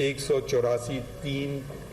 184(3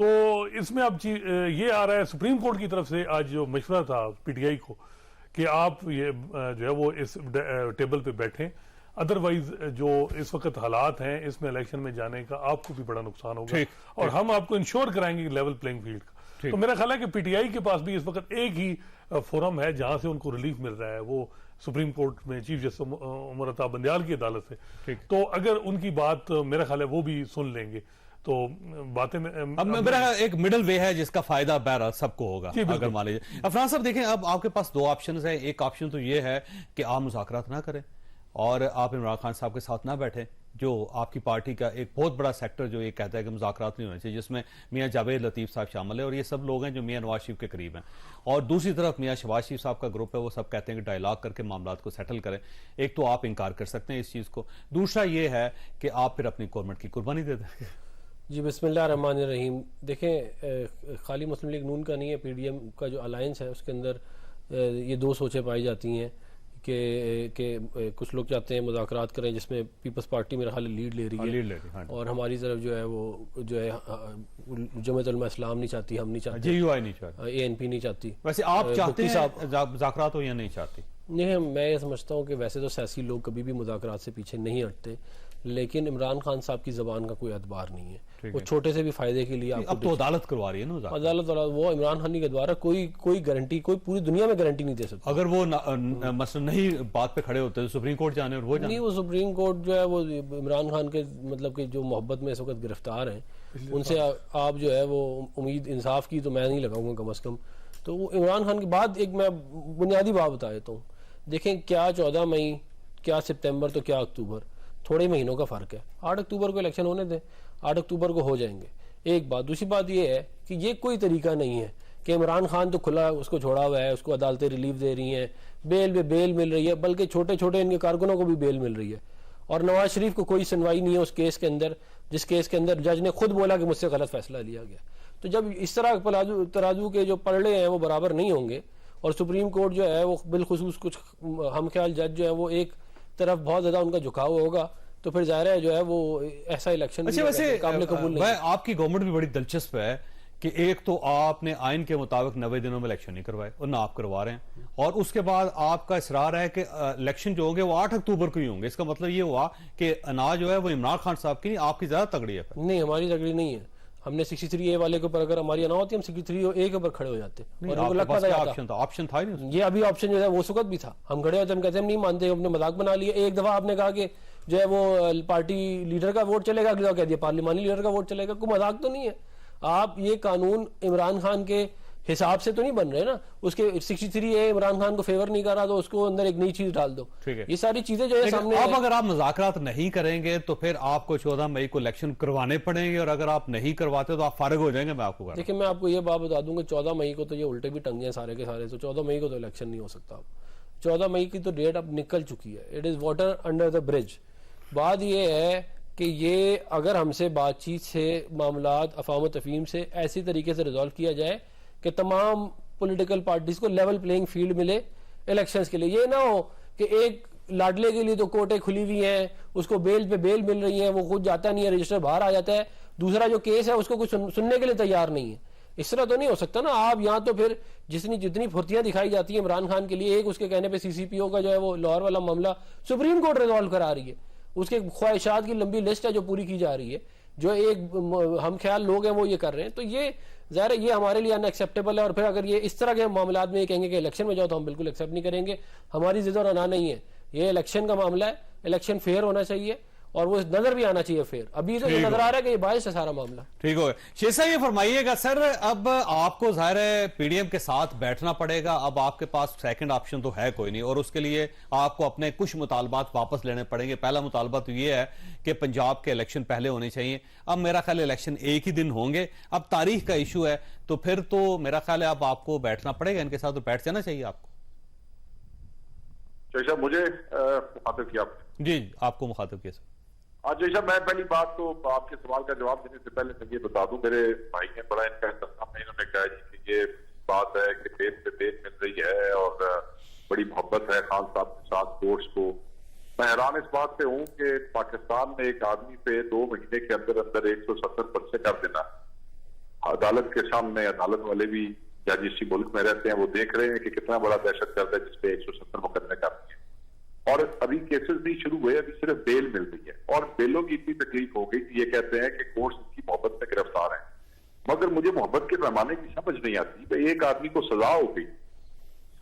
تو اس میں اب یہ آ رہا ہے سپریم کورٹ کی طرف سے آج جو مشورہ تھا پی ٹی آئی کو کہ آپ یہ جو ہے وہ اس ٹیبل پہ بیٹھیں، ادروائز جو اس وقت حالات ہیں اس میں الیکشن میں جانے کا آپ کو بھی بڑا نقصان ہوگا اور ہم آپ کو انشور کرائیں گے لیول پلینگ فیلڈ کا۔ تو میرا خیال ہے کہ پی ٹی آئی کے پاس بھی اس وقت ایک ہی فورم ہے جہاں سے ان کو ریلیف مل رہا ہے، وہ سپریم کورٹ میں چیف جسٹس عمر عطا بندیال کی عدالت سے۔ تو اگر ان کی بات میرا خیال ہے وہ بھی سن لیں گے تو باتیں اب میرا ایک مڈل وے ہے جس کا فائدہ بہرحال سب کو ہوگا۔ اگر مان لیجیے عفنان صاحب دیکھیں، اب آپ کے پاس دو آپشنز ہیں۔ ایک آپشن تو یہ ہے کہ آپ مذاکرات نہ کریں اور آپ عمران خان صاحب کے ساتھ نہ بیٹھیں، جو آپ کی پارٹی کا ایک بہت بڑا سیکٹر جو یہ کہتا ہے کہ مذاکرات نہیں ہونے چاہیے، جس میں میاں جاوید لطیف صاحب شامل ہے اور یہ سب لوگ ہیں جو میاں نواز شریف کے قریب ہیں، اور دوسری طرف میاں شہباز شریف صاحب کا گروپ ہے، وہ سب کہتے ہیں کہ ڈائیلاگ کر کے معاملات کو سیٹل کریں۔ ایک تو آپ انکار کر سکتے ہیں اس چیز کو، دوسرا یہ ہے کہ آپ پھر اپنی گورنمنٹ کی قربانی دے دیں۔ جی بسم اللہ الرحمن الرحیم۔ دیکھیں خالی مسلم لیگ نون کا نہیں ہے، پی ڈی ایم کا جو الائنس ہے اس کے اندر یہ دو سوچیں پائی جاتی ہیں کہ کچھ لوگ چاہتے ہیں مذاکرات کریں، جس میں پیپلز پارٹی میرا خیال لیڈ لے رہی ہے، اور ہماری طرف جو ہے وہ جو ہے جمعیت علماء اسلام نہیں چاہتی، ہم نہیں چاہتے، اے این پی نہیں چاہتی۔ ویسے آپ چاہتے ہیں مذاکرات ہو یا نہیں چاہتی؟ نہیں، میں یہ سمجھتا ہوں کہ ویسے تو سیاسی لوگ کبھی بھی مذاکرات سے پیچھے نہیں ہٹتے، لیکن عمران خان صاحب کی زبان کا کوئی اعتبار نہیں ہے، وہ چھوٹے سے بھی فائدے کے لیے اب تو عدالت کروا رہی ہے نا، عدالت وہ عمران خان کی ادوار کوئی گارنٹی، کوئی پوری دنیا میں گارنٹی نہیں دے سکتا۔ اگر وہ مثلا نہیں بات پہ کھڑے ہوتے تو سپریم کورٹ جانے اور وہ جانے، نہیں، وہ سپریم کورٹ جو ہے وہ عمران خان کے مطلب کہ جو محبت میں اس وقت گرفتار ہیں ان سے آپ جو ہے وہ امید انصاف کی تو میں نہیں لگاؤں گا کم از کم۔ تو وہ عمران خان کی بات ایک میں بنیادی بات بتا دیتا ہوں، دیکھیں کیا 14 مئی، کیا سپتمبر، تو کیا اکتوبر، تھوڑے مہینوں کا فرق ہے۔ 8 اکتوبر کو الیکشن ہونے دیں، 8 اکتوبر کو ہو جائیں گے، ایک بات۔ دوسری بات یہ ہے کہ یہ کوئی طریقہ نہیں ہے کہ عمران خان تو کھلا اس کو چھوڑا ہوا ہے، اس کو عدالتیں ریلیف دے رہی ہیں، بیل پہ بیل مل رہی ہے، بلکہ چھوٹے چھوٹے ان کے کارکنوں کو بھی بیل مل رہی ہے، اور نواز شریف کو کوئی سنوائی نہیں ہے اس کیس کے اندر، جس کیس کے اندر جج نے خود بولا کہ مجھ سے غلط فیصلہ لیا گیا۔ تو جب اس طرح ترازو کے جو پلڑے ہیں وہ برابر نہیں ہوں گے، اور سپریم کورٹ جو ہے وہ بالخصوص کچھ ہم خیال جج جو ہے وہ ایک طرف بہت زیادہ ان کا جھکاؤ ہوگا، تو پھر ظاہر ہے جو ہے وہ ایسا الیکشن قابل قبول نہیں۔ آپ کی گورنمنٹ بھی بڑی دلچسپ ہے کہ ایک تو آپ نے آئین کے مطابق 90 دنوں میں الیکشن نہیں کروائے اور نہ آپ کروا رہے ہیں، اور اس کے بعد آپ کا اصرار ہے کہ الیکشن جو ہوں گے وہ 8 اکتوبر کو ہی ہوں گے۔ اس کا مطلب یہ ہوا کہ انا جو ہے وہ عمران خان صاحب کی نہیں، آپ کی زیادہ تگڑی ہے۔ نہیں، ہماری تگڑی نہیں ہے۔ ہم نے 63A والے کے اوپر اگر ہماری انا ہوتی ہم 63A کے اوپر کھڑے ہو جاتے، اور ان کو لگتا تھا آپشن تھا ہی نہیں۔ یہ ابھی آپشن جو ہے وہ وقت بھی تھا، ہم کھڑے ہوتے، ہم کہتے ہیں ہم نہیں مانتے، ہم نے مذاق بنا لیا۔ ایک دفعہ آپ نے کہا کہ جو ہے وہ پارٹی لیڈر کا ووٹ چلے گا، اگلی دفعہ کہہ دیا پارلیمانی لیڈر کا ووٹ چلے گا۔ کوئی مذاق تو نہیں ہے۔ آپ یہ قانون عمران خان کے حساب سے تو نہیں بن رہے نا، اس کے 63A عمران خان کو فیور نہیں کر رہا تو اس کو اندر ایک نئی چیز ڈال دو۔ یہ ساری چیزیں جو ہے سامنے، اب اگر آپ مذاکرات نہیں کریں گے تو پھر آپ کو 14 مئی کو الیکشن کروانے پڑیں گے، اور اگر آپ نہیں کرواتے تو آپ فارغ ہو جائیں گے۔ میں آپ کو دیکھیں، میں آپ کو یہ بات بتا دوں کہ 14 مئی کو تو یہ الٹے بھی ٹنگے ہیں سارے کے سارے، تو 14 مئی کو تو الیکشن نہیں ہو سکتا۔ 14 مئی کی تو ڈیٹ اب نکل چکی ہے، it is water under the bridge. بات یہ ہے کہ یہ اگر ہم سے بات چیت سے معاملات افہام و تفہیم سے ایسی طریقے سے ریزالو کیا جائے کہ تمام پولیٹیکل پارٹیز کو لیول پلینگ فیلڈ ملے الیکشنز کے لیے، یہ نہ ہو کہ ایک لاڈلے کے لیے تو کورٹیں کھلی ہوئی ہیں، اس کو بیل پہ بیل مل رہی ہیں، وہ خود جاتا نہیں ہے، رجسٹر باہر آ جاتا ہے، دوسرا جو کیس ہے اس کو کچھ سننے کے لیے تیار نہیں ہے۔ اس طرح تو نہیں ہو سکتا نا۔ آپ یہاں تو پھر جتنی پھرتیاں دکھائی جاتی ہیں عمران خان کے لیے، ایک اس کے کہنے پہ CCPO کا جو ہے وہ لاہور والا معاملہ سپریم کورٹ ریزالو کرا رہی ہے، اس کے خواہشات کی لمبی لسٹ ہے جو پوری کی جا رہی ہے، جو ایک ہم خیال لوگ ہیں وہ یہ کر رہے ہیں۔ تو یہ ظاہر ہے یہ ہمارے لیے ان ایکسیپٹیبل ہے، اور پھر اگر یہ اس طرح کے معاملات میں یہ کہیں گے کہ الیکشن میں جاؤ تو ہم بالکل ایکسیپٹ نہیں کریں گے۔ ہماری ضد اور انا نہیں ہے، یہ الیکشن کا معاملہ ہے، الیکشن فیئر ہونا چاہیے اور وہ نظر بھی آنا چاہیے فیئر۔ ابھی تو یہ نظر آ رہا ہے کہ یہ باعث ہے سارا معاملہ۔ ٹھیک ہو گیا۔ شیر صاحب یہ فرمائیے گا سر، اب آپ کو ظاہر ہے پی ڈی ایم کے ساتھ بیٹھنا پڑے گا، اب آپ کے پاس سیکنڈ آپشن تو ہے کوئی نہیں، اور اس کے لیے آپ کو اپنے کچھ مطالبات واپس لینے پڑیں گے۔ پہلا مطالبہ تو یہ ہے کہ پنجاب کے الیکشن پہلے ہونے چاہیے۔ اب میرا خیال الیکشن ایک ہی دن ہوں گے، اب تاریخ کا ایشو ہے، تو پھر تو میرا خیال ہے اب آپ کو بیٹھنا پڑے گا ان کے ساتھ، تو بیٹھ جانا چاہیے آپ کو۔ جی صاحب مجھے مخاطب کیا؟ جی آپ کو مخاطب کیا سر؟ جی صاحب میں پہلی بات تو آپ کے سوال کا جواب دینے سے پہلے میں یہ بتا دوں، میرے بھائی نے بڑا ان کا احترام ہے، انہوں نے کہا جی کہ یہ بات ہے کہ بیل پہ بیل مل رہی ہے اور بڑی محبت ہے خان صاحب کے ساتھ کورٹس کو۔ میں حیران اس بات سے ہوں کہ پاکستان میں ایک آدمی پہ 2 مہینے کے اندر اندر 170 پرچے کر دینا، عدالت کے سامنے عدالت والے بھی جج اسی ملک میں رہتے ہیں، وہ دیکھ رہے ہیں کہ کتنا بڑا دہشت گرد ہے جس پہ 170 مقدمے کرتے ہیں. اور ابھی کیسز نہیں شروع ہوئے، ابھی صرف بیل مل رہی ہے، اور بیلوں کی اتنی تکلیف ہو گئی کہ یہ کہتے ہیں کہ کورٹس ان کی محبت میں گرفتار ہیں. مگر مجھے محبت کے پیمانے کی سمجھ نہیں آتی کہ ایک آدمی کو سزا ہو گئی،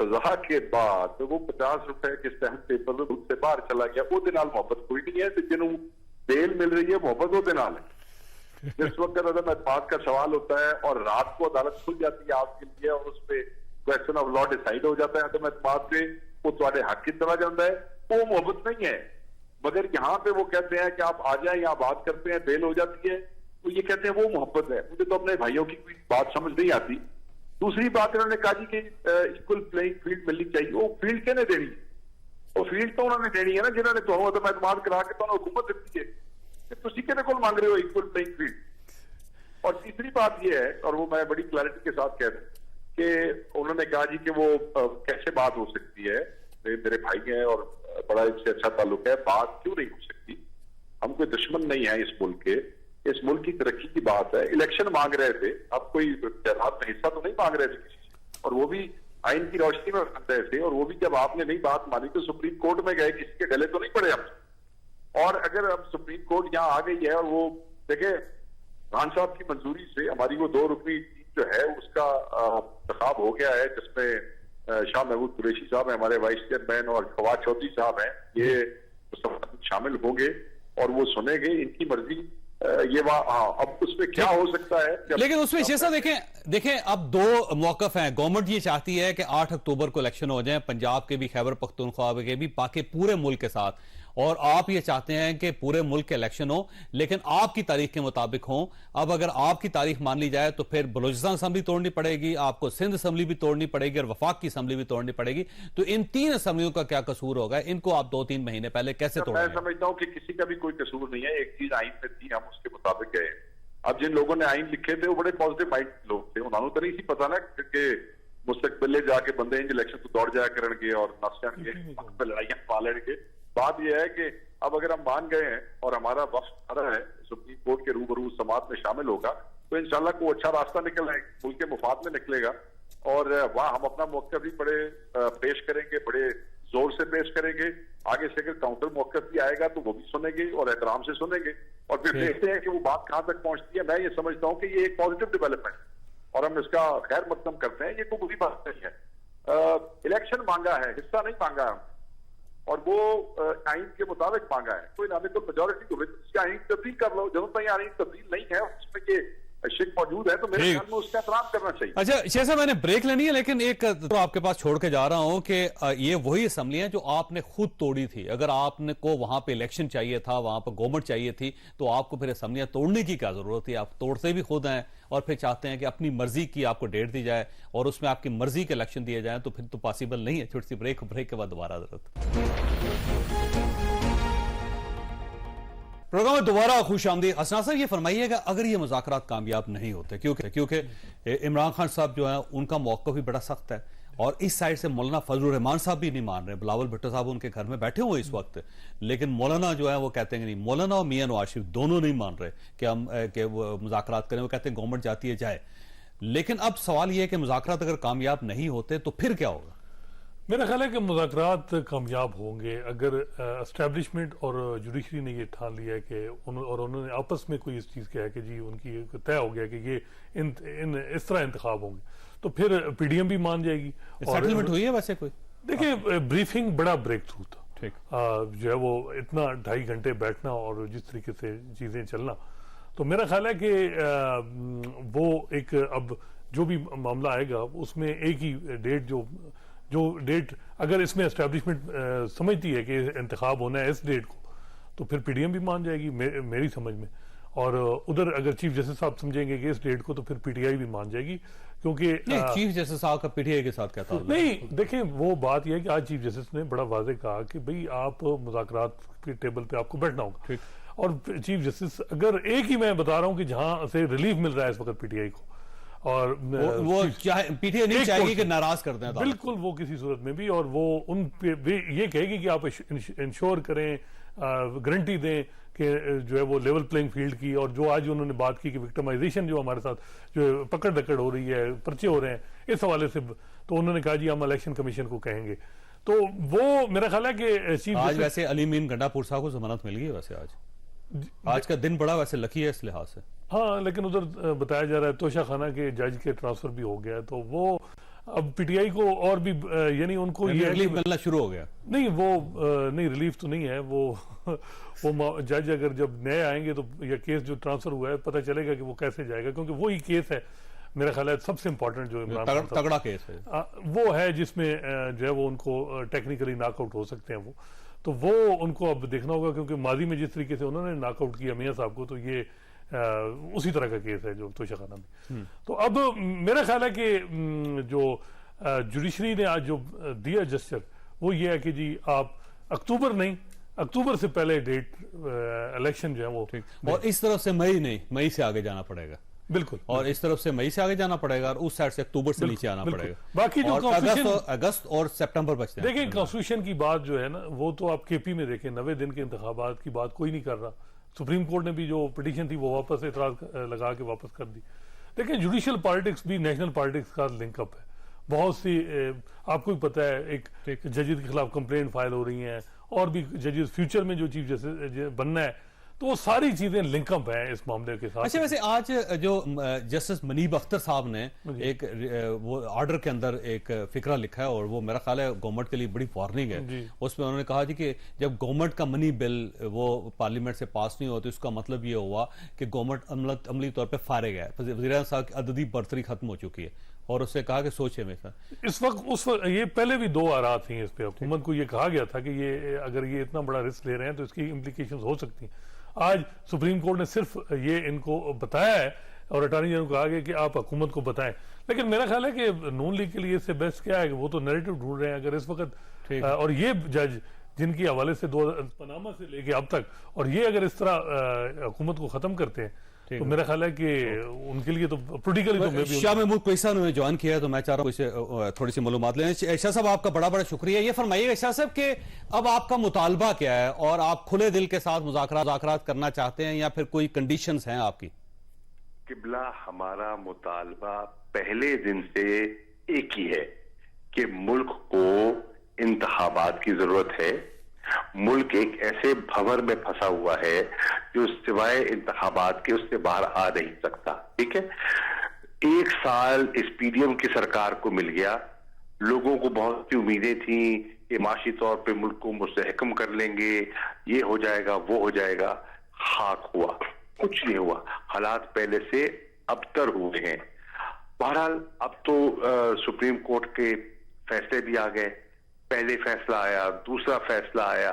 سزا کے بعد وہ 50 روپے کے اسٹیمپ پیپر سے باہر چلا گیا، وہ دنال محبت کوئی نہیں ہے. جنہوں بیل مل رہی ہے محبت وہ دنال ہے. جس وقت عدم اعتماد کا سوال ہوتا ہے اور رات کو عدالت کھل جاتی ہے آپ کے لیے اور اس پہ کویسچن آف لا ڈیسائیڈ ہو جاتا ہے عدم اعتماد پہ، وہ تمہارے حق کی طرح جاتا ہے، وہ محبت نہیں ہے. مگر یہاں پہ وہ کہتے ہیں کہ آپ آ جائیں، یہاں بات کرتے ہیں، بیل ہو جاتی ہے، تو یہ کہتے ہیں وہ محبت ہے. مجھے تو اپنے بھائیوں کی کوئی بات سمجھ نہیں آتی. دوسری بات انہوں نے کہا جی کہ ایکول پلینگ فیلڈ ملنی چاہیے. وہ فیلڈ کہنے دینی ہے؟ وہ فیلڈ تو انہوں نے دینی ہے نا جنہوں نے تو عدم اعتماد کرا کے تو حکومت دیتی ہے کہ تسی کہنے کو مانگ رہے ہو ایکول پلینگ فیلڈ. اور تیسری بات یہ ہے، اور وہ میں بڑی کلیئرٹی کے ساتھ کہہ دوں کہ انہوں نے کہا جی کہ وہ کیسے بات ہو سکتی ہے، میرے بھائی ہیں اور بڑا اس سے اچھا تعلق ہے، بات کیوں نہیں ہو سکتی؟ ہم کوئی دشمن نہیں ہے اس ملک کے، اس ملک کی ترقی کی بات ہے. الیکشن مانگ رہے تھے، اب کوئی جہاد میں حصہ تو نہیں مانگ رہے تھے کسی سے، اور وہ بھی آئین کی روشنی میں مانگ رہے تھے. اور وہ بھی جب آپ نے نہیں بات مانی تو سپریم کورٹ میں گئے، کسی کے گلے تو نہیں پڑے ہم. اور اگر اب سپریم کورٹ یہاں آ گئی ہے اور وہ دیکھیں خان صاحب کی منظوری سے ہماری وہ 2 رکنی ٹیم جو ہے اس کا انتخاب ہو گیا ہے، جس میں شاہ محمود قریشی صاحب ہیں ہمارے وائس چیئرمین اور فواد چودھری صاحب ہیں، یہ شامل ہوں گے اور وہ سنیں گے ان کی مرضی. یہ اب اس میں کیا ہو سکتا ہے؟ لیکن اس میں جیسا دیکھیں اب 2 موقف ہیں. گورنمنٹ یہ چاہتی ہے کہ 8 اکتوبر کو الیکشن ہو جائیں، پنجاب کے بھی، خیبر پختونخوا کے بھی، باقی پورے ملک کے ساتھ. اور آپ یہ چاہتے ہیں کہ پورے ملک کے الیکشن ہو لیکن آپ کی تاریخ کے مطابق ہوں. اب اگر آپ کی تاریخ مان لی جائے تو پھر بلوچستان اسمبلی توڑنی پڑے گی، آپ کو سندھ اسمبلی بھی توڑنی پڑے گی اور وفاق کی اسمبلی بھی توڑنی پڑے گی. تو ان 3 اسمبلیوں کا کیا قصور ہوگا؟ ان کو آپ 2-3 مہینے پہلے کیسے توڑیں گے؟ میں سمجھتا ہوں کہ کسی کا بھی کوئی قصور نہیں ہے. ایک چیز آئین میں تھی، ہم اس کے مطابق گئے. اب جن لوگوں نے آئین لکھے تھے وہ بڑے پازیٹیو مائنڈ لوگ تھے، انہوں نے تو نہیں سی پتا نا کہ مستقبل جا کے بندے الیکشن تو دوڑ جایا کرن گے اور نس جان گے، لڑائیاں پا لیں گے. بات یہ ہے کہ اب اگر ہم مان گئے ہیں اور ہمارا وقت آ رہا ہے سپریم کورٹ کے روبرو سماعت میں شامل ہوگا تو انشاءاللہ کوئی اچھا راستہ نکل آئے، ملک کے مفاد میں نکلے گا. اور وہاں ہم اپنا موقف بھی بڑے پیش کریں گے، بڑے زور سے پیش کریں گے. آگے سے اگر کاؤنٹر موقف بھی آئے گا تو وہ بھی سنیں گے اور احترام سے سنیں گے اور پھر دیکھتے ہیں کہ وہ بات کہاں تک پہنچتی ہے. میں یہ سمجھتا ہوں کہ یہ ایک پازیٹیو ڈیولپمنٹ اور ہم اس کا خیر مقدم کرتے ہیں. یہ کوئی بری بات نہیں ہے. الیکشن مانگا ہے، حصہ نہیں مانگا ہے اور وہ آئین کے مطابق مانگا ہے. کوئی نامکل میجورٹی کو آئین تبدیل کر لو. جب تک آئین تبدیل نہیں ہے اس میں یہ شک موجود ہے تو میرے خیال میں اس کا احترام کرنا چاہیے. اچھا شیخ صاحب، میں نے بریک لینی ہے لیکن ایک تو آپ کے پاس چھوڑ کے جا رہا ہوں کہ یہ وہی اسمبلی ہیں جو آپ نے خود توڑی تھی. اگر آپ نے کو وہاں پہ الیکشن چاہیے تھا، وہاں پہ گورنمنٹ چاہیے تھی تو آپ کو پھر اسمبلیاں توڑنے کی کیا ضرورت تھی؟ آپ توڑتے بھی خود ہیں اور پھر چاہتے ہیں کہ اپنی مرضی کی آپ کو ڈیٹ دی جائے اور اس میں آپ کی مرضی کے الیکشن دیے جائیں تو پھر تو پاسبل نہیں ہے. چھوٹی سی بریک کے بعد دوبارہ حضرت پروگرام میں دوبارہ خوش آمدید. حسنا صاحب یہ فرمائیے گا اگر یہ مذاکرات کامیاب نہیں ہوتے، کیونکہ عمران خان صاحب جو ہیں ان کا موقف بھی بڑا سخت ہے اور اس سائڈ سے مولانا فضل الرحمان صاحب بھی نہیں مان رہے، بلاول بھٹو صاحب ان کے گھر میں بیٹھے ہوئے اس وقت، لیکن مولانا جو ہے وہ کہتے ہیں کہ نہیں، مولانا اور میاں نواز شریف دونوں نہیں مان رہے کہ ہم وہ مذاکرات کریں. وہ کہتے ہیں گورنمنٹ جاتی ہے جائے. لیکن اب سوال یہ ہے کہ مذاکرات اگر کامیاب نہیں ہوتے تو پھر کیا ہوگا؟ میرا خیال ہے کہ مذاکرات کامیاب ہوں گے اگر اسٹیبلشمنٹ اور جوڈیشری نے یہ ٹھان لیا ہے کہ انہوں نے آپس میں کوئی اس چیز کہا ہے کہ جی ان کی طے ہو گیا کہ یہ اس طرح انتخاب ہوں گے تو پھر پی ڈی ایم بھی مان جائے گی. سیٹلمنٹ ہوئی ہے ویسے کوئی؟ دیکھیں بریفنگ بڑا بریک تھرو تھا، جو ہے وہ اتنا 2.5 گھنٹے بیٹھنا اور جس طریقے سے چیزیں چلنا، تو میرا خیال ہے کہ وہ ایک اب جو بھی معاملہ آئے گا اس میں ایک ہی ڈیٹ جو ڈیٹ اگر اس میں اسٹیبلشمنٹ سمجھتی ہے کہ انتخاب ہونا ہے اس ڈیٹ کو تو پھر پی ڈی ایم بھی مان جائے گی میری سمجھ میں. اور ادھر اگر چیف جسٹس صاحب سمجھیں گے کہ اس ڈیٹ کو تو پھر پی ٹی آئی بھی مان جائے گی. کیونکہ چیف جسٹس صاحب کا پی ٹی آئی کے ساتھ کیا تھا؟ نہیں دیکھیں وہ بات یہ ہے کہ آج چیف جسٹس نے بڑا واضح کہا کہ بھئی آپ مذاکرات کے ٹیبل پہ آپ کو بیٹھنا ہوگا. اور چیف جسٹس اگر ایک ہی میں بتا رہا ہوں کہ جہاں سے ریلیف مل رہا ہے اس وقت پی ٹی آئی کو اور وہ پی ٹی آئی نہیں چاہے گی کہ ناراض کر دیں بالکل وہ کسی صورت میں بھی، اور وہ ان پہ یہ کہے گی کہ آپ انشور کریں، گارنٹی دیں کہ جو ہے وہ لیول پلینگ فیلڈ کی، اور جو آج انہوں نے بات کی کہ وکٹمائزیشن جو ہمارے ساتھ جو پکڑ دکڑ ہو رہی ہے، پرچے ہو رہے ہیں اس حوالے سے، تو انہوں نے کہا جی ہم الیکشن کمیشن کو کہیں گے. تو وہ میرا خیال ہے کہ چیف آج ویسے علی مین گنڈا پور صاحب کو ضمانت مل گئی ہے. ویسے آج کا دن بڑا ویسے لکی ہے اس لحاظ سے. ہاں، لیکن ادھر بتایا جا رہا ہے توشہ خانہ کے جج کے ٹرانسفر بھی ہو گیا، تو وہ اب پی ٹی آئی کو اور بھی یعنی ان کو یہ ریلیف ملنا شروع ہو گیا. نہیں، وہ نہیں ریلیف تو نہیں ہے، وہ جج اگر جب نئے آئیں گے تو یہ کیس جو ٹرانسفر ہوا ہے پتہ چلے گا کہ وہ کیسے جائے گا، کیونکہ وہی کیس ہے میرا خیال ہے سب سے امپورٹنٹ جو عمران خان تگڑا کیس ہے وہ ہے، جس میں جو ہے وہ ان کو ٹیکنیکلی ناک آؤٹ ہو سکتے ہیں. وہ تو وہ ان کو اب دیکھنا ہوگا، کیونکہ ماضی میں جس طریقے سے انہوں نے ناک آؤٹ کیا میاں صاحب کو، تو یہ اسی طرح کا کیس ہے جو توشہ خانہ میں. تو اب میرا خیال ہے کہ جو جوڈیشری نے آج جو دیا جسچر وہ یہ ہے کہ جی آپ اکتوبر سے پہلے ڈیٹ الیکشن جو ہے وہ، اور اس طرف سے مئی سے آگے جانا پڑے گا. بالکل، اور اس طرف سے مئی سے آگے جانا پڑے گا، اور اس سائڈ سے اکتوبر سے نیچے آنا پڑے گا. باقی جو اگست اور سپٹمبر بچتے ہیں. دیکھیں کانسٹیٹیوشن کی بات جو ہے نا، وہ تو آپ کے پی میں دیکھیں 90 دن کے انتخابات کی بات کوئی نہیں کر رہا. سپریم کورٹ نے بھی جو پٹیشن تھی وہ واپس اعتراض لگا کے واپس کر دی. دیکھیں جوڈیشل پالیٹکس بھی نیشنل پالیٹکس کا لنک اپ ہے. بہت سی آپ کو بھی پتہ ہے ایک ججز کے خلاف کمپلین فائل ہو رہی ہیں، اور بھی ججز فیوچر میں جو چیف جسٹس بننا ہے، تو وہ ساری چیزیں لنک اپ ہیں اس معاملے کے ساتھ. اچھا، ویسے آج جو جسٹس منیب اختر صاحب نے ایک وہ آرڈر کے اندر ایک فقرہ لکھا ہے، اور وہ میرا خیال ہے گورنمنٹ کے لیے بڑی وارننگ ہے. اس میں انہوں نے کہا جی کہ جب گورنمنٹ کا منی بل وہ پارلیمنٹ سے پاس نہیں ہوتی، اس کا مطلب یہ ہوا کہ گورنمنٹ عملی طور پہ فارغ ہے. وزیر اعظم صاحب کی عددی برتری ختم ہو چکی ہے، اور اس سے کہا کہ سوچے میں اس وقت یہ پہلے بھی 2 آرات تھیں اس پہ. حکومت کو یہ کہا گیا تھا کہ یہ اگر یہ اتنا بڑا رسک لے رہے ہیں تو اس کی امپلیکیشنز ہو سکتی ہیں. آج سپریم کورٹ نے صرف یہ ان کو بتایا ہے، اور اٹارنی جنرل کو کہا گیا کہ آپ حکومت کو بتائیں. لیکن میرا خیال ہے کہ نون لیگ کے لیے اس سے بیسٹ کیا ہے کہ وہ تو نیریٹو ڈھونڈ رہے ہیں. اگر اس وقت اور یہ جج جن کی حوالے سے پاناما سے لے کے اب تک، اور یہ اگر اس طرح حکومت کو ختم کرتے ہیں تو میرا خیال ہے کہ ان کے لیے تو پولیٹیکلی تو میں بھی شاہ محمود قریشی نے جوائن کیا ہے، تو میں چاہ رہا ہوں اسے تھوڑی سی معلومات لیں. شاہ صاحب آپ کا بڑا بڑا شکریہ. یہ فرمائیے گا شاہ صاحب کہ اب آپ کا مطالبہ کیا ہے، اور آپ کھلے دل کے ساتھ مذاکرات کرنا چاہتے ہیں، یا پھر کوئی کنڈیشنز ہیں آپ کی؟ قبلہ ہمارا مطالبہ پہلے دن سے ایک ہی ہے کہ ملک کو انتخابات کی ضرورت ہے. ملک ایک ایسے بھور میں پھنسا ہوا ہے جو سوائے انتخابات کے اس سے باہر آ نہیں سکتا. ٹھیک ہے، 1 سال اس پی ڈی ایم کی سرکار کو مل گیا. لوگوں کو بہت سی امیدیں تھیں کہ معاشی طور پہ ملک کو مستحکم کر لیں گے، یہ ہو جائے گا وہ ہو جائے گا. خاک ہوا، کچھ نہیں ہوا. حالات پہلے سے ابتر ہوئے ہیں. بہرحال اب تو سپریم کورٹ کے فیصلے بھی آ گئے. پہلے فیصلہ آیا، دوسرا فیصلہ آیا،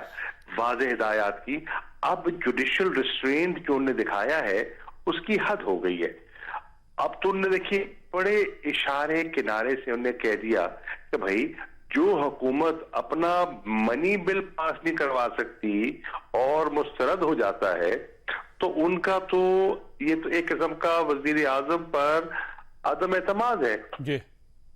واضح ہدایات کی. اب جوڈیشل ریسٹرینٹ جو انہوں نے دکھایا ہے اس کی حد ہو گئی ہے. اب تو انہوں نے دیکھیے بڑے اشارے کنارے سے انہوں نے کہہ دیا کہ بھائی جو حکومت اپنا منی بل پاس نہیں کروا سکتی اور مسترد ہو جاتا ہے تو ان کا تو یہ تو ایک قسم کا وزیر اعظم پر عدم اعتماد ہے. جی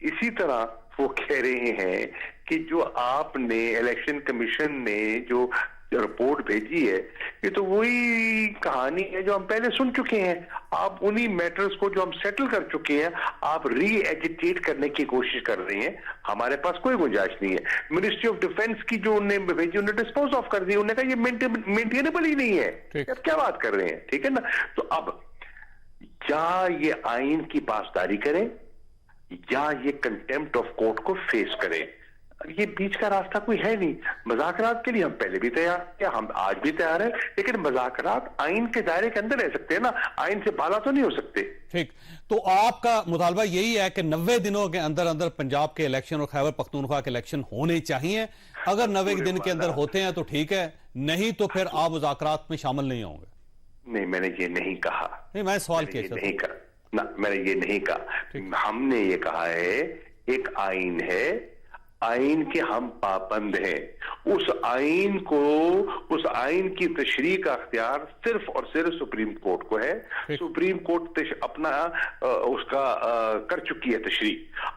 اسی طرح وہ کہہ رہے ہیں کہ جو آپ نے الیکشن کمیشن نے جو رپورٹ بھیجی ہے یہ تو وہی کہانی ہے جو ہم پہلے سن چکے ہیں. آپ انہی میٹرز کو جو ہم سیٹل کر چکے ہیں آپ ری ایجیٹیٹ کرنے کی کوشش کر رہے ہیں. ہمارے پاس کوئی گنجائش نہیں ہے. منسٹری آف ڈیفنس کی جو انہوں نے بھیجی انہوں نے ڈسپوز آف کر دی. انہوں نے کہا یہ مینٹینیبل ہی نہیں ہے. اب کیا بات کر رہے ہیں؟ ٹھیک ہے نا. تو اب یا یہ آئین کی پاسداری کریں یا یہ کنٹیمپٹ آف کورٹ کو فیس کریں. یہ بیچ کا راستہ کوئی ہے نہیں. مذاکرات کے لیے ہم پہلے بھی تیار ہیں، ہم آج بھی تیار ہیں، لیکن مذاکرات آئین کے دائرے کے اندر رہ سکتے ہیں نا، آئین سے بالا تو نہیں ہو سکتے. ٹھیک، تو آپ کا مطالبہ یہی ہے کہ 90 دنوں کے اندر اندر پنجاب کے الیکشن اور خیبر پختونخوا کے الیکشن ہونے چاہیے. اگر 90 دن کے اندر ہوتے ہیں تو ٹھیک ہے، نہیں تو پھر آپ مذاکرات میں شامل نہیں ہوں گے. نہیں، میں نے یہ نہیں کہا. نہیں، میں سوال کیا نہیں کہا نہ، میں نے یہ نہیں کہا. ہم نے یہ کہا ہے ایک آئین ہے، آئین کے ہم پابند ہیں. اس آئین کی تشریح کا اختیار صرف اور صرف سپریم کورٹ کو ہے. سپریم کورٹ اپنا اس کا کر چکی ہے تشریح.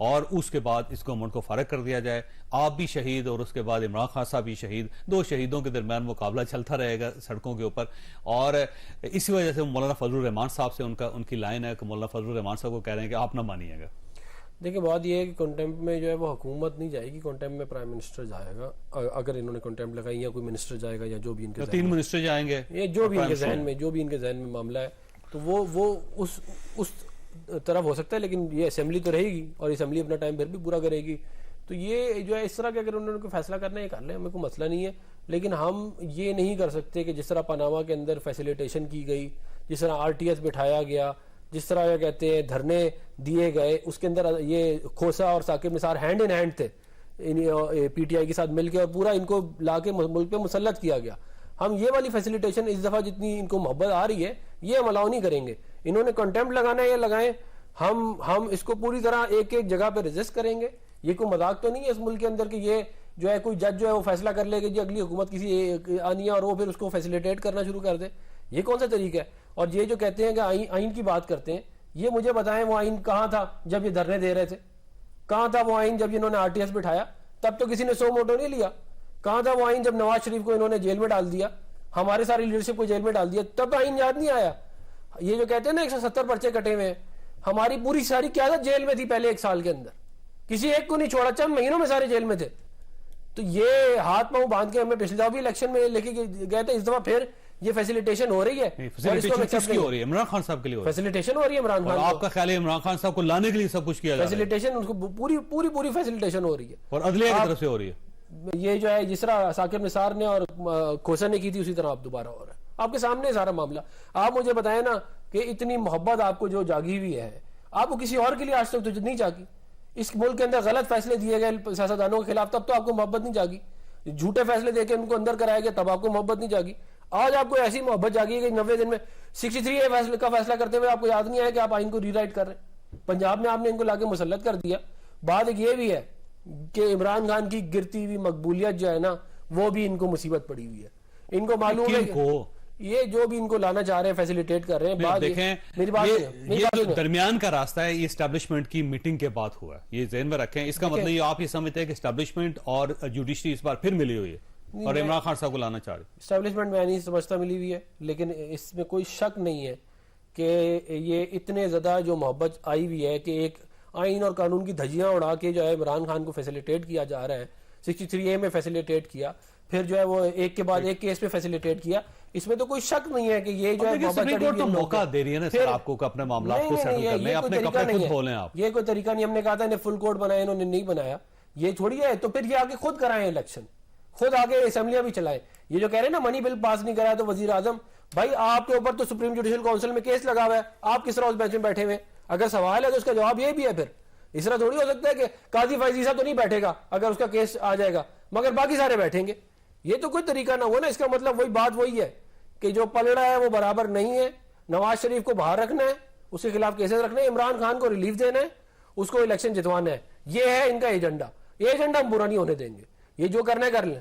اور اس کے بعد اس گورنمنٹ کو فارغ کر دیا جائے. آپ بھی شہید اور اس کے بعد عمران خان صاحب بھی شہید, دو شہیدوں کے درمیان مقابلہ چلتا رہے گا سڑکوں کے اوپر. اور اسی وجہ سے مولانا فضل الرحمان صاحب سے ان کی لائن ہے کہ مولانا فضل الرحمان صاحب کو کہہ رہے ہیں کہ آپ نہ مانیے گا. دیکھیں بات یہ ہے کہ کنٹمپٹ میں جو ہے وہ حکومت نہیں جائے گی, کنٹمپٹ میں پرائم منسٹر جائے گا. اگر انہوں نے کنٹمپٹ لگائی یا کوئی منسٹر جائے گا یا جو بھی ان کے 3 منسٹر جائیں گے, یہ جو بھی ان کے ذہن میں معاملہ ہے تو وہ اس طرف ہو سکتا ہے. لیکن یہ اسمبلی تو رہے گی اور اسمبلی اپنا ٹائم پھر بھی پورا کرے گی. تو یہ جو ہے اس طرح کہ اگر انہوں نے کوئی فیصلہ کرنا ہے کر لیں, ہمیں کوئی مسئلہ نہیں ہے. لیکن ہم یہ نہیں کر سکتے کہ جس طرح پاناما کے اندر فیسیلیٹیشن کی گئی, جس طرح RTS بٹھایا گیا, جس طرح کیا کہتے ہیں دھرنے دیے گئے, اس کے اندر یہ کھوسا اور Saqib Nisar hand in hand تھے PTI کے ساتھ مل کے, اور پورا ان کو لا کے ملک پہ مسلط کیا گیا. ہم یہ والی فیسیلیٹیشن اس دفعہ جتنی ان کو محبت آ رہی ہے یہ ہم الاؤ نہیں کریں گے. انہوں نے کنٹمپٹ لگانا ہے یا لگائیں, ہم اس کو پوری طرح ایک جگہ پہ ریزسٹ کریں گے. یہ کوئی مذاق تو نہیں ہے اس ملک کے اندر کہ یہ جو ہے کوئی جج جو ہے وہ فیصلہ کر لے کہ جی اگلی حکومت کسی آنی ہے اور وہ پھر اس کو فیسیلیٹیٹ کرنا شروع کر دے. یہ کون سا طریقہ ہے؟ اور یہ جو کہتے ہیں کہ آئین کی بات کرتے ہیں, یہ مجھے بتائیں وہ آئین کہاں تھا جب یہ دھرنے دے رہے تھے؟ کہاں تھا وہ آئین جب انہوں نے RTS بٹھایا؟ تب تو کسی نے سو موٹو نہیں لیا. کہاں تھا وہ آئین جب نواز شریف کو انہوں نے جیل میں ڈال دیا, ہمارے ساری لیڈرشپ کو جیل میں ڈال دیا, تب آئین یاد نہیں آیا؟ یہ جو کہتے ہیں نا 170 پرچے کٹے ہوئے ہیں, ہماری پوری ساری قیادت جیل میں تھی پہلے 1 سال کے اندر, کسی ایک کو نہیں چھوڑا, چند مہینوں میں سارے جیل میں تھے. تو یہ ہاتھ پاؤں باندھ کے ہمیں پچھلی دفعہ بھی الیکشن میں لے کے گئے تھے, اس دفعہ پھر یہ فیسیلیٹیشن ہو رہی ہے. کس کی ہو رہی ہے؟ عمران خان صاحب کے لیے فیسیلیٹیشن ہو رہی ہے. عمران خان, آپ کا خیال ہے عمران خان صاحب کو لانے کے لیے سب کچھ کیا جا رہا ہے؟ فیسیلیٹیشن ان کو پوری فیسیلیٹیشن ہو رہی ہے, اور عدلیہ کی طرف سے ہو رہی ہے. یہ جو ہے جس طرح ثاقب نثار نے اور کھوسا نے کی تھی اسی طرح اب دوبارہ ہو رہا ہے. آپ کے سامنے سارا معاملہ. آپ مجھے بتائیں نا کہ اتنی محبت آپ کو جو جاگی ہوئی ہے, آپ کو کسی اور کے لیے آج تک تو نہیں جاگی. اس ملک کے اندر غلط فیصلے دیے گئے سیاستدانوں کے خلاف, تب تو آپ کو محبت نہیں جاگی. جھوٹے فیصلے دے کے ان کو اندر کرایا گیا, تب آپ کو محبت نہیں جاگی. آج آپ کو ایسی محبت جاگی ہے کہ 90 دن میں 63A کا فیصلہ کرتے ہوئے آپ کو یاد نہیں آیا کہ آپ آئین کو ری رائٹ کر رہے ہیں. پنجاب میں آپ نے ان کو لا کے مسلط کر دیا. بات ایک یہ بھی ہے کہ عمران خان کی گرتی ہوئی مقبولیت جو ہے نا, وہ بھی ان کو مصیبت پڑی ہوئی ہے. ان کو معلوم ہے کہ یہ جو بھی ان کو لانا چاہ رہے ہیں فیسیلیٹیٹ کر رہے ہیں. دیکھیں یہ جو درمیان کا راستہ ہے یہ اسٹیبلشمنٹ کی میٹنگ کے بعد ہوا ہے, یہ ذہن میں رکھیں. اس کا مطلب یہ آپ یہ سمجھتے ہیں کہ اسٹیبلشمنٹ اور جوڈیشری اس بار پھر ملی ہوئی ہے اور عمران خان صاحب کو لانا چاہ رہے ہیں. اسٹیبلشمنٹ میں نہیں سمجھتا ملی ہوئی ہے, لیکن اس میں کوئی شک نہیں ہے کہ یہ اتنے زیادہ جو محبت آئی ہوئی ہے کہ ایک آئین اور قانون کی دھجیاں اڑا کے جو ہے عمران خان کو فیسیلیٹیٹ کیا جا رہا ہے. 63A میں فیسیلیٹیٹ کیا, پھر جو ہے وہ ایک کے بعد ایک کیس پہ فیسیلیٹیٹ کیا. اس میں تو کوئی شک نہیں ہے کہ یہ جو ہے سپریم کورٹ تو موقع دے رہی ہے نا سر آپ کو اپنے معاملات کو سیٹل کرنے, اپنے کپڑے خود دھو لیں آپ. یہ کوئی طریقہ نہیں. ہم نے کہا تھا انہیں فل کورٹ بنایا, انہوں نے نہیں بنایا. یہ چھوڑی ہے تو پھر یہ آگے خود کرائیں الیکشن, خود آگے اسمبلیاں بھی چلائیں. یہ جو کہہ رہے ہیں نا منی بل پاس نہیں کرایا تو وزیر اعظم, بھائی آپ کے اوپر تو سپریم جوڈیشل کونسل میں کیس لگا ہوا ہے, آپ کس طرح اس بینچ میں بیٹھے ہوئے؟ اگر سوال ہے تو اس کا جواب یہ بھی ہے. پھر اس طرح تھوڑی ہو سکتا ہے کہ قاضی فائز عیسیٰ تو نہیں بیٹھے گا اگر اس کا کیس آ جائے گا, مگر باقی سارے بیٹھیں گے. یہ تو کوئی طریقہ نہ ہوا نا. اس کا مطلب وہی بات وہی ہے کہ جو پلڑا ہے وہ برابر نہیں ہے. نواز شریف کو باہر رکھنا ہے, اس کے خلاف کیسز رکھنا ہے, عمران خان کو ریلیف دینا ہے, اس کو الیکشن جتوانا ہے. یہ ہے ان کا ایجنڈا. یہ ایجنڈا ہم پورا نہیں ہونے دیں گے. یہ جو کرنا ہے کر لیں.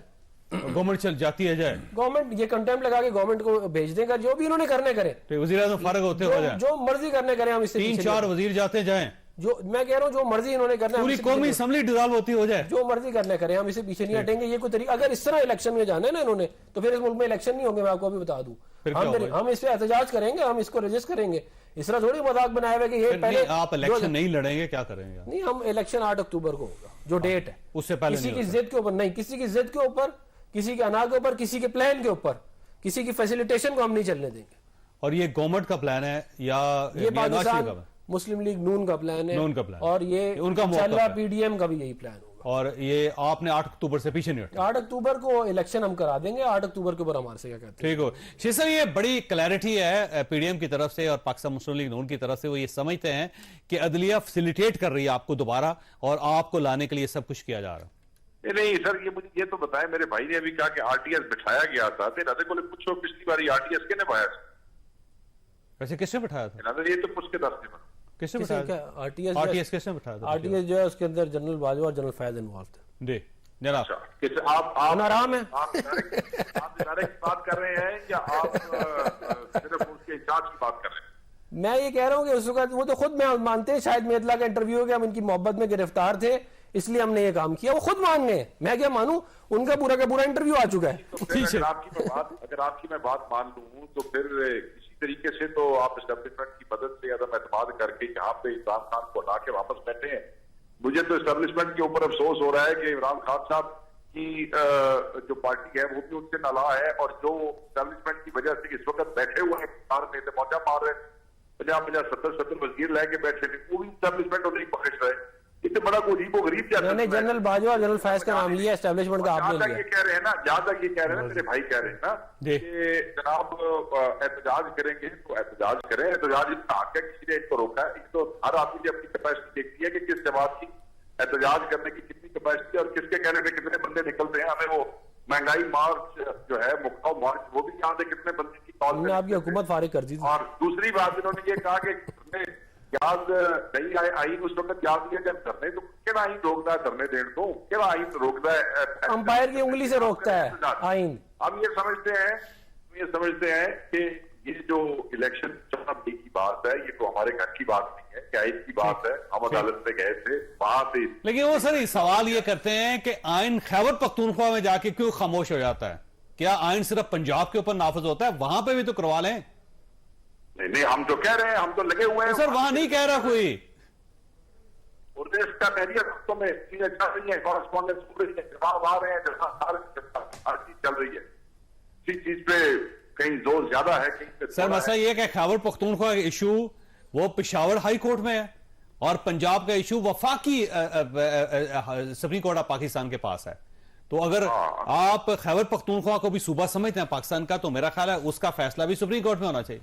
گورنمنٹ چل جاتی ہے جائے, گورنمنٹ یہ کنٹمپٹ لگا کے گورنمنٹ کو بھیج دیں گا, جو بھی انہوں نے کرنے کریں. وزیر اعظم فارغ ہوتے ہو جائیں, جو مرضی کرنے کریں. ہم اس سے 3-4 وزیر جاتے جائیں, جو میں کہہ رہا ہوں جو مرضی انہوں نے کرنا ہے, پوری قومی اسمبلی ڈیزالو ہوتی ہو جائے, جو مرضی کرنا کریں, ہم اسے پیچھے نہیں ہٹیں گے. یہ کوئی طریقہ اگر اس طرح الیکشن میں جانا ہے نا انہوں نے, تو پھر اس ملک میں الیکشن نہیں ہوں گے. میں آپ کو ابھی بتا دوں, ہم اس پہ احتجاج کریں گے, ہم اس کو رجسٹ کریں گے. اس طرح تھوڑی مذاق بنایا ہوا کہ یہ پہلے آپ الیکشن نہیں لڑیں گے, کیا کریں گے؟ نہیں, ہم الیکشن 8 اکتوبر کو ہوگا جو ڈیٹ ہے, اس سے پہلے کسی کی ضد کے اوپر نہیں, کسی کی ضد کے اوپر, کسی کے انا کے اوپر, کسی کے پلان کے اوپر, کسی کی فیسیلیٹیشن کو ہم نہیں چلنے دیں گے. اور یہ گورنمنٹ کا پلان ہے یا یہ پاکستان مسلم لیگ نون کا پلان ہے, اور یہ ان کا PDM کا بھی یہی پلان ہوگا. اور یہ آپ نے 8 اکتوبر سے پیچھے نہیں ہٹا. 8 اکتوبر کو الیکشن ہم کرا دیں گے. 8 اکتوبر کے اوپر ہمارے سے کیا کہتے ہیں. ٹھیک ہو شیخ صاحب, یہ بڑی کلیئرٹی ہے PDM کی طرف سے اور پاکستان مسلم لیگ نون کی طرف سے. وہ یہ سمجھتے ہیں کہ عدلیہ فیسیلیٹیٹ کر رہی ہے آپ کو دوبارہ, اور آپ کو لانے کے لیے سب کچھ کیا جا رہا ہے. نہیں سر, یہ مجھے یہ تو بتائیں, میرے بھائی نے ابھی کہا کہ RTS بٹھایا گیا تھا. ارادے کو پوچھو پچھلی بار RTS کس نے بٹھایا تھا؟ ویسے کس نے بٹھایا تھا؟ ارادے یہ تو پوچھ کے دس دیں. کس نے بٹھایا RTS کس نے بٹھایا تھا؟ RTS جو ہے اس کے اندر جنرل باجوہ اور جنرل فیض انوالو تھے. جی جناب, آپ آرام ہے, آپ ادارے کی بات کر رہے ہیں یا آپ صرف اس کے انچارج کی بات کر رہے ہیں؟ میں یہ کہہ رہا ہوں کہ اس وقت وہ تو خود میں مانتے ہیں شاید میتلا کا انٹرویو کہ ہم ان کی محبت میں گرفتار تھے اس لیے ہم نے یہ کام کیا, وہ خود مان گئے, میں کیا مانوں, ان کا پورا انٹرویو آ چکا ہے. اگر آپ کی میں بات مان لوں تو پھر کسی طریقے سے تو آپ اسٹیبلشمنٹ کی مدد سے عدم اعتماد کر کے یہاں پہ عمران خان کو لا کے واپس بیٹھے ہیں. مجھے تو اسٹیبلشمنٹ کے اوپر افسوس ہو رہا ہے کہ عمران خان صاحب کی جو پارٹی ہے وہ بھی ان سے نالا ہے, اور جو اسٹیبلشمنٹ کی وجہ سے اس وقت بیٹھے ہوئے ہیں موجہ مار رہے 50-70 وزیر لے کے بیٹھے تھے, وہ بھی اسٹیبلشمنٹ اور نہیں پکڑ رہے. اس سے بڑا کوئی عجیب و غریب میں نے جنرل باجوہ اور جنرل فیض کا نام لیا, اسٹیبلشمنٹ کا آپ نے لیا. یہ کہہ رہے ہیں نا, جہاں تک یہ کہہ رہے ہیں نا میرے بھائی کہہ رہے ہیں نا کہ جناب احتجاج کریں گے تو احتجاج کریں, احتجاج اتنا حق ہے, کسی نے ان کو روکا ہے. تو ہر آدمی نے اپنی کیپیسٹی دیکھتی ہے کہ کس جماعت کی احتجاج کرنے کی کتنی کیپیسٹی اور کس کے کہنے پہ کتنے بندے نکلتے ہیں. ہمیں وہ مہنگائی مارچ جو ہے مکاؤ مارچ وہ بھی یہاں سے کتنے بندے کی کال نے آپ کی حکومت فارغ کر دی تھی. اور دوسری بات انہوں نے یہ کہا کہ یاد نہیں آئے آئین اس وقت یاد لیا جب دھرنے, تو کیا آئین روکتا ہے دھرنے دین کو, کیا آئین روکتا ہے امپائر کی انگلی سے روکتا ہے آئین. ہم یہ سمجھتے ہیں کہ یہ جو الیکشن 14 مئی کی بات ہے یہ تو ہمارے گھر کی بات نہیں ہے, کیا عید کی بات ہے. ہم عدالت میں گئے تھے وہاں سے, لیکن وہ سر سوال یہ کرتے ہیں کہ آئین خیبر پختونخوا میں جا کے کیوں خاموش ہو جاتا ہے؟ کیا آئین صرف پنجاب کے اوپر نافذ ہوتا ہے؟ وہاں پہ بھی تو کروا لیں. نہیں ہم تو کہہ رہے ہیں, ہم تو لگے ہوئے ہیں سر, وہاں نہیں کہہ رہا کوئی. پردیش کا میڈیا خطوں میں چیزیں چل رہی ہیں, کورسپونڈنس ہو رہی ہے, جواب آ رہے ہیں, ہر چیز چل رہی ہے. اسی چیز پہ کہیں زور زیادہ ہے, کہیں سر مسئلہ یہ کہ خیبر پختونخوا کا ایشو وہ پشاور ہائی کورٹ میں ہے اور پنجاب کا ایشو وفاقی سپریم کورٹ آف پاکستان کے پاس ہے. تو اگر آپ خیبر پختونخوا کو بھی صوبہ سمجھتے ہیں پاکستان کا, تو میرا خیال ہے اس کا فیصلہ بھی سپریم کورٹ میں ہونا چاہیے.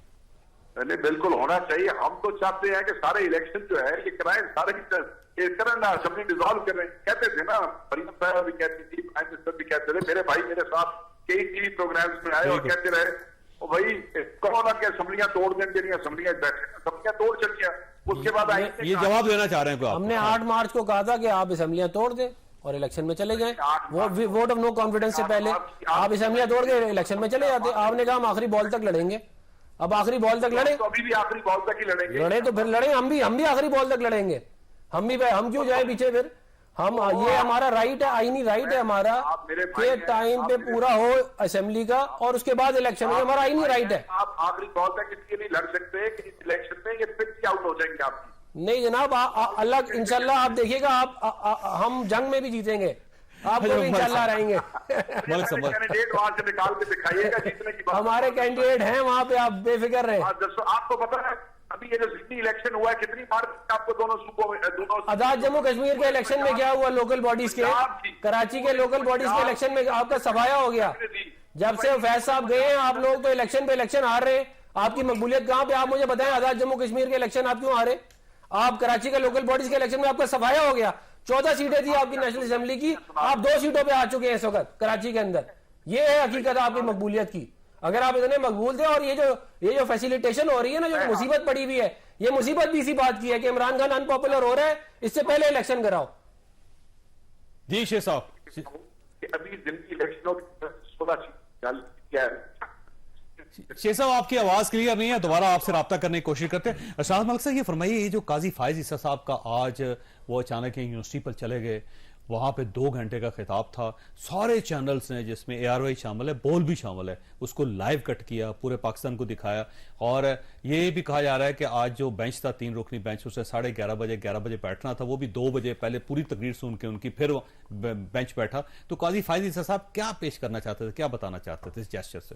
نہیں بالکل ہونا چاہیے. ہم تو چاہتے ہیں کہ سارے الیکشن جو ہے یہ کرائیں, سارے کریں نا, اسمبلی ڈیزالو کریں. کہتے تھے نا, مریم صاحب بھی کہتی تھی, پرائم منسٹر بھی کہتے تھے, میرے بھائی میرے ساتھ کئی ٹی وی پروگرامز میں آئے اور کہتے رہے بھائی کہو نا کہ اسمبلیاں توڑ دیں, جنہیں اسمبلیاں بیٹھے اسمبلیاں توڑ چلیے. اس کے بعد یہ جواب دینا چاہ رہے ہیں ہم نے 8 مارچ کو کہا تھا کہ آپ اسمبلیاں توڑ دیں اور الیکشن میں چلے جائیں. ووٹ آف نو کانفیڈنس سے پہلے آپ اسمبلیاں توڑ کے الیکشن میں چلے جاتے. آپ نے کہا ہم آخری بال تک لڑیں گے. اب آخری بال تک لڑیں, ابھی بھی آخری بال تک ہی لڑیں گے. لڑیں تو پھر لڑیں, ہم بھی آخری بال تک لڑیں گے. ہم کیوں جائیں پیچھے پھر؟ یہ ہمارا رائٹ ہے, آئینی رائٹ ہے ہمارا کہ ٹائم پہ پورا ہو اسمبلی کا اور اس کے بعد الیکشن میں, ہمارا آئینی رائٹ ہے. آپ آخری بال تک اس لیے نہیں لڑ سکتے کہ اس الیکشن میں یہ پھر آؤٹ ہو جائیں گے آپ کی. نہیں جناب, اللہ انشاءاللہ آپ دیکھیے گا, ہم جنگ میں بھی جیتیں گے, آپ کو بھی انشاءاللہ رہیں گے. ہمارے کینڈیڈیٹ ہیں وہاں پہ, آپ بے فکر رہیں. آپ کو پتا ہے ابھی یہ جو ضمنی الیکشن ہوا ہے کتنی بار آپ کو دونوں صوبوں میں آزاد جموں کشمیر کے الیکشن میں کیا ہوا؟ لوکل باڈیز کے, کراچی کے لوکل باڈیز کے الیکشن میں آپ کا سفایا ہو گیا. جب سے فیض صاحب گئے ہیں آپ لوگ تو الیکشن پہ الیکشن ہار رہے ہیں. آپ کی مقبولیت کہاں پہ؟ آپ مجھے بتائیں, آزاد جموں کشمیر کے الیکشن آپ کیوں ہارے؟ آپ کراچی کے لوکل باڈیز کے الیکشن میں آپ کا سفایا ہو گیا. 14 سیٹیں تھی آپ کی نیشنل اسمبلی کی, آپ 2 سیٹوں پہ آ چکے ہیں اس وقت کراچی کے اندر. یہ ہے حقیقت آپ کی مقبولیت کی. اگر آپ اتنے مقبول تھے, اور یہ جو فیسیلیٹیشن ہو رہی ہے نا, جو مصیبت پڑی ہوئی ہے, یہ مصیبت بھی اسی بات کی ہے کہ عمران خان ان پاپولر ہو رہا ہے, اس سے پہلے الیکشن کراؤ. جی شیخ صاحب, ابھی دن کی الیکشن شیخ صاحب آپ کی آواز کلیئر نہیں ہے, دوبارہ آپ سے رابطہ کرنے کی کوشش کرتے ہیں. ارشاد ملک صاحب یہ فرمائیے, یہ جو قاضی فائز عیسیٰ صاحب کا آج وہ اچانک یونیورسٹی پر چلے گئے, وہاں پہ 2 گھنٹے کا خطاب تھا, سارے چینلز نے جس میں ARY شامل ہے, بول بھی شامل ہے, اس کو لائیو کٹ کیا, پورے پاکستان کو دکھایا. اور یہ بھی کہا جا رہا ہے کہ آج جو بینچ تھا 3 رکنی بینچ, اسے 11:30 بجے بیٹھنا تھا, وہ بھی 2 بجے پہلے پوری تقریر سن کے ان کی پھر بینچ بیٹھا. تو قاضی فائز عیسیٰ صاحب کیا پیش کرنا چاہتے تھے, کیا بتانا چاہتے تھے اس جیسچر سے؟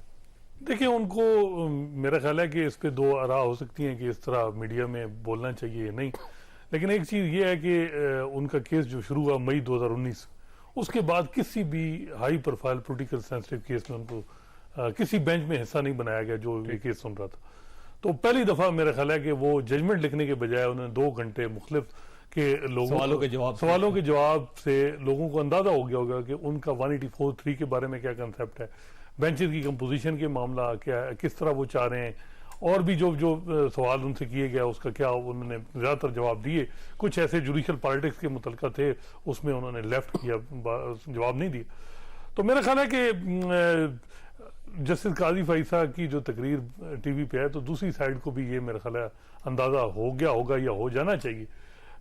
دیکھیں, ان کو میرا خیال ہے کہ اس پہ 2 آراء ہو سکتی ہیں کہ اس طرح میڈیا میں بولنا چاہیے یا نہیں. لیکن ایک چیز یہ ہے کہ ان کا کیس جو شروع ہوا مئی 2019, اس کے بعد کسی بھی high profile political sensitive case میں ان کو کسی بینچ میں حصہ نہیں بنایا گیا جو یہ کیس سن رہا تھا. تو پہلی دفعہ میرا خیال ہے کہ وہ ججمنٹ لکھنے کے بجائے انہوں نے 2 گھنٹے مختلف کے سوالوں کے جواب سے لوگوں کو اندازہ ہو گیا ہوگا کہ ان کا 184(3) کے بارے میں کیا کنسیپٹ ہے, بینچز کی کمپوزیشن کے معاملہ کیا ہے, کس طرح وہ چاہ رہے ہیں, اور بھی جو سوال ان سے کیے گیا اس کا کیا انہوں نے زیادہ تر جواب دیے. کچھ ایسے جوڈیشل پالیٹکس کے متعلقہ تھے, اس میں انہوں نے لیفٹ کیا, جواب نہیں دیا. تو میرا خیال ہے کہ جسٹس قاضی فائزہ کی جو تقریر ٹی وی پہ ہے تو دوسری سائڈ کو بھی یہ میرا خیال ہے اندازہ ہو گیا ہوگا یا ہو جانا چاہیے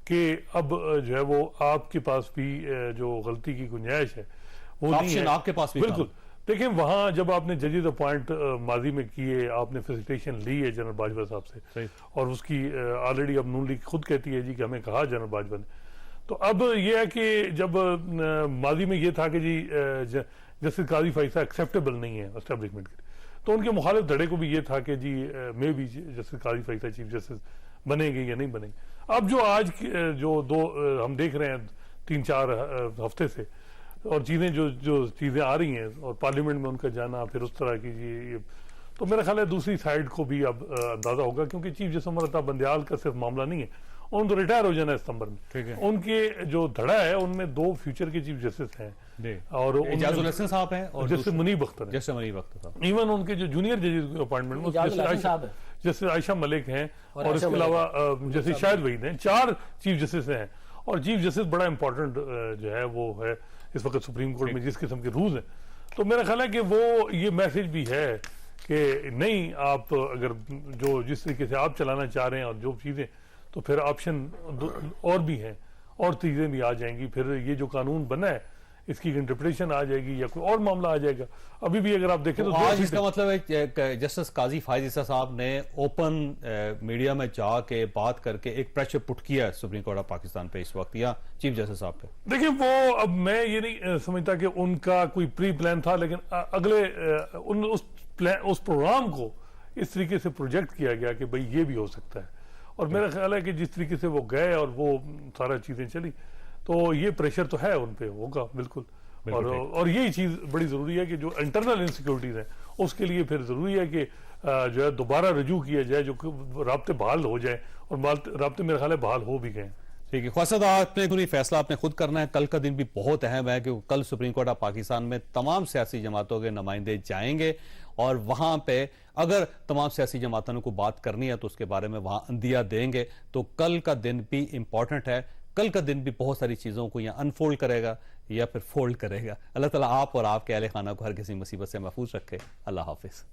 کہ اب جو ہے وہ آپ کے پاس بھی جو غلطی کی گنجائش ہے وہ نہیں ہے آپ کے پاس بھی بالکل. دیکھیں وہاں جب آپ نے ججز اپوائنٹ ماضی میں کیے, آپ نے فیسیلیٹیشن لی ہے جنرل باجوہ صاحب سے, اور اس کی آلریڈی اب نون لیگ خود کہتی ہے جی کہ ہمیں کہا جنرل باجوہ نے, تو اب یہ ہے کہ جب ماضی میں یہ تھا کہ جی جسٹس قاضی فائزہ ایکسیپٹیبل نہیں ہے اسٹیبلشمنٹ کے, تو ان کے مخالف دھڑے کو بھی یہ تھا کہ جی میں بھی جسٹس قاضی فائزہ چیف جسٹس بنیں گے یا نہیں بنیں گے. اب جو آج جو ہم دیکھ رہے ہیں 3-4 ہفتے سے, اور جو چیزیں آ رہی ہیں اور پارلیمنٹ میں ان کا جانا پھر اس طرح کی جی, تو میرا خیال ہے دوسری سائڈ کو بھی اب اندازہ ہوگا, کیونکہ چیف جسٹس عمر عطا بندیال کا صرف معاملہ نہیں ہے, ان تو ریٹائر ہو جانا ہے ستمبر میں, ان کے جو دھڑا ہے ان میں 2 فیوچر کے چیف جسٹس ہیں, اور اجاز الحسن صاحب ہیں اور جسٹس منیب اختر صاحب, ایون ان کے جو جونیئر ججز کے اپوائنٹمنٹ میں جسٹس عائشہ ملک ہیں, اور اس کے علاوہ جسٹس شاہد وحید ہیں, 4 چیف جسٹس ہیں, اور چیف جسٹس بڑا امپورٹنٹ جو ہے وہ ہے اس وقت سپریم کورٹ میں جس قسم کے رولز ہیں. تو میرا خیال ہے کہ وہ یہ میسج بھی ہے کہ نہیں, آپ اگر جو جس طریقے سے آپ چلانا چاہ رہے ہیں اور جو چیزیں, تو پھر آپشن اور بھی ہیں اور چیزیں بھی آ جائیں گی, پھر یہ جو قانون بنا ہے اس کی انٹرپریٹیشن آ جائے گی یا کوئی اور معاملہ آ جائے گا. ابھی بھی اگر آپ دیکھیں تو آج اس کا مطلب ہے کہ جسٹس قاضی فائزہ صاحب نے اوپن میڈیا میں جا کے بات کر کے ایک پریشر پٹ کیا ہے سپریم کورٹ آف پاکستان پہ اس وقت, یا چیف جسٹس صاحب پہ. دیکھیں وہ اب میں یہ نہیں سمجھتا کہ ان کا کوئی پری پلان تھا, لیکن اگلے اس پروگرام کو اس طریقے سے پروجیکٹ کیا گیا کہ بھئی یہ بھی ہو سکتا ہے, اور میرا خیال ہے کہ جس طریقے سے وہ گئے اور وہ سارا چیزیں چلی, تو یہ پریشر تو ہے ان پہ ہوگا بالکل. اور یہی چیز بڑی ضروری ہے کہ جو انٹرنل انسیکیورٹیز ہیں اس کے لیے پھر ضروری ہے کہ جو ہے دوبارہ رجوع کیا جائے, جو رابطے بحال ہو جائیں, اور رابطے میرے خیال ہے بحال ہو بھی گئے. ٹھیک ہے خواصد, آپ نے کوئی فیصلہ آپ نے خود کرنا ہے. کل کا دن بھی بہت اہم ہے کہ کل سپریم کورٹ آف پاکستان میں تمام سیاسی جماعتوں کے نمائندے جائیں گے, اور وہاں پہ اگر تمام سیاسی جماعتوں کو بات کرنی ہے تو اس کے بارے میں وہاں عندیہ دیں گے. تو کل کا دن بھی امپورٹنٹ ہے, کل کا دن بھی بہت ساری چیزوں کو یا انفولڈ کرے گا یا پھر فولڈ کرے گا. اللہ تعالیٰ آپ اور آپ کے اہل خانہ کو ہر کسی مصیبت سے محفوظ رکھے. اللہ حافظ.